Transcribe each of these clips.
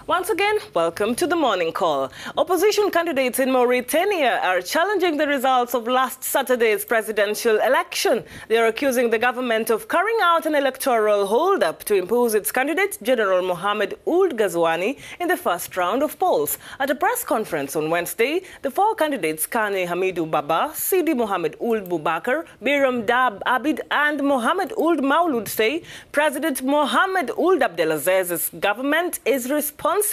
Once again, welcome to the Morning Call. Opposition candidates in Mauritania are challenging the results of last Saturday's presidential election. They are accusing the government of carrying out an electoral hold-up to impose its candidate, General Mohamed Ould Ghazouani, in the first round of polls. At a press conference on Wednesday, the four candidates, Kane Hamidou Baba, Sidi Mohamed Ould Boubacar, Biram Dab Abid and Mohamed Ould Maulud say President Mohamed Ould Abdelaziz's government is responsible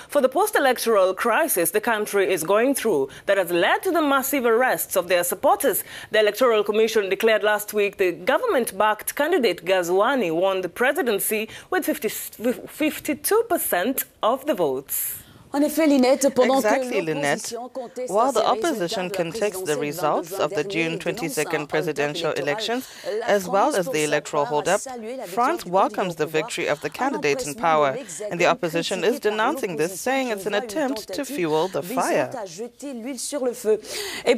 for the post-electoral crisis the country is going through that has led to the massive arrests of their supporters. The Electoral Commission declared last week the government-backed candidate Ghazouani won the presidency with 52% of the votes. Exactly, Lynette. While the opposition contests the results of the June 22nd presidential elections, as well as the electoral hold-up, France welcomes the victory of the candidate in power, and the opposition is denouncing this, saying it's an attempt to fuel the fire.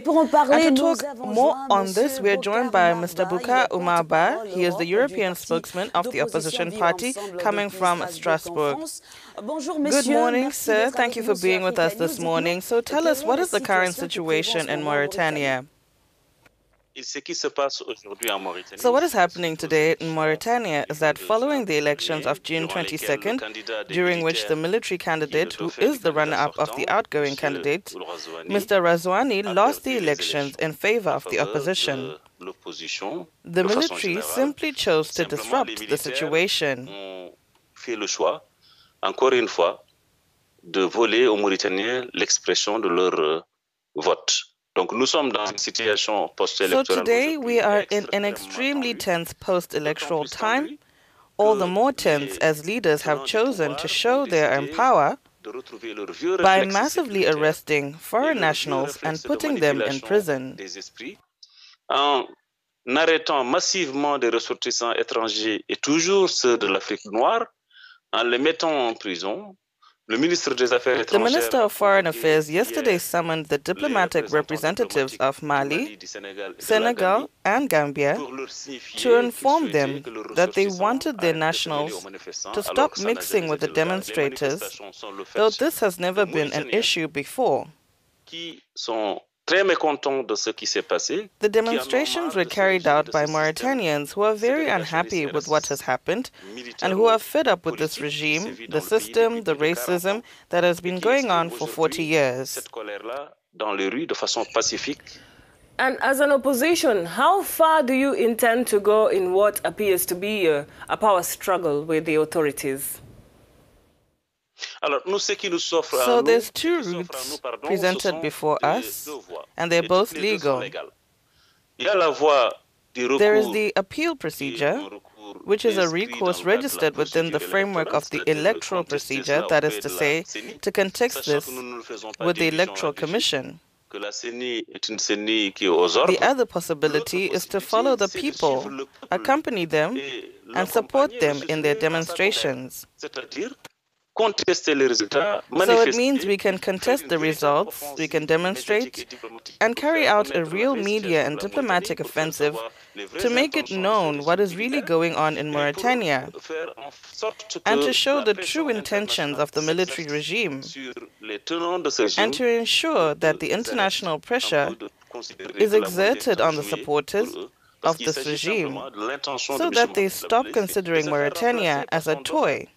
And to talk more on this, we are joined by Mr. Bocar OumarBa. He is the European spokesman of the opposition party, coming from Strasbourg. Good morning, sir. Thank you for being with us this morning. So tell us, what is the current situation in Mauritania? So what is happening today in Mauritania is that following the elections of June 22nd, during which the military candidate, who is the runner-up of the outgoing candidate, Mr. Ghazouani, lost the elections in favor of the opposition. The military simply chose to disrupt the situation. Encore une fois, de voler aux Mauritaniens l'expression de leur vote. Donc nous sommes dans une situation post-électorale. So today we are in an extremely tense post-electoral time, all the more tense as leaders have chosen to show their power by massively arresting foreign nationals and putting them in prison. En arrêtant massivement des ressortissants étrangers et toujours ceux de l'Afrique noire, en les mettant en prison, le ministre des Affaires étrangères. The Minister of Foreign Affairs yesterday summoned the diplomatic representatives of Mali, Senegal, and Gambia to inform them that they wanted their nationals to stop mixing with the demonstrators, though this has never been an issue before. The demonstrations were carried out by Mauritanians who are very unhappy with what has happened and who are fed up with this regime, the system, the racism that has been going on for 40 years. And as an opposition, how far do you intend to go in what appears to be a power struggle with the authorities? So there's two routes presented before us, and they're both legal. There is the appeal procedure, which is a recourse registered within the framework of the electoral procedure, that is to say, to contest this with the Electoral Commission. The other possibility is to follow the people, accompany them, and support them in their demonstrations. So it means we can contest the results, we can demonstrate, and carry out a real media and diplomatic offensive to make it known what is really going on in Mauritania, and to show the true intentions of the military regime, and to ensure that the international pressure is exerted on the supporters of this regime, so that they stop considering Mauritania as a toy.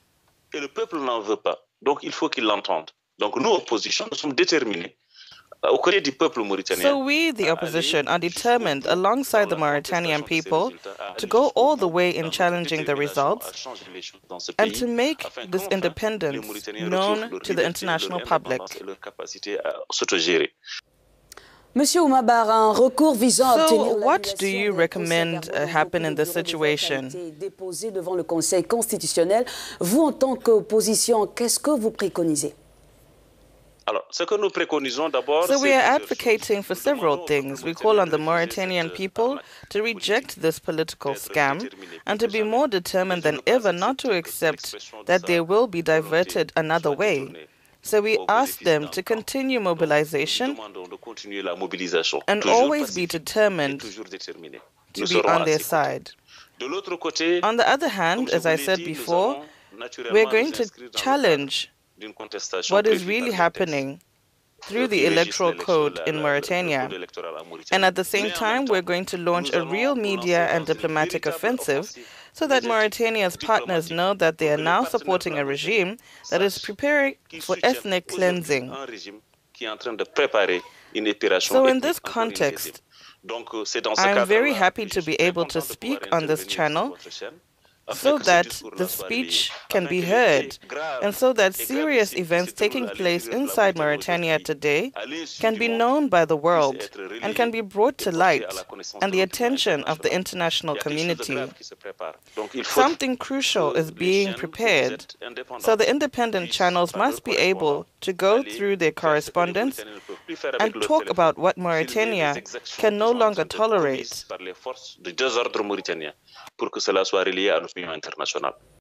Et le peuple n'en veut pas. Donc, il faut qu'il l'entende. Donc, nous, opposition, nous sommes déterminés aux côtés du peuple mauritanien. So we, the opposition, are determined, alongside the Mauritanian people, to go all the way in challenging the results and to make this independence known to the international public. Monsieur Oumarba, un recours visant à obtenir So what do you recommend happen in this situation? Déposé devant le Conseil constitutionnel. Vous, en tant qu'opposition, qu'est-ce que vous préconisez? So we are advocating for several things. We call on the Mauritanian people to reject this political scam and to be more determined than ever not to accept that they will be diverted another way. So we ask them to continue mobilization and always be determined to be on their side. On the other hand, as I said before, we're going to challenge what is really happening through the electoral code in Mauritania. And at the same time, we're going to launch a real media and diplomatic offensive so that Mauritania's partners know that they are now supporting a regime that is preparing for ethnic cleansing. So in this context, I'm very happy to be able to speak on this channel so that the speech can be heard and so that serious events taking place inside Mauritania today can be known by the world and can be brought to light and the attention of the international community. Something crucial is being prepared, so the independent channels must be able to go through their correspondence and talk about what Mauritania can no longer tolerate. Pour que cela soit relié à l'opinion internationale.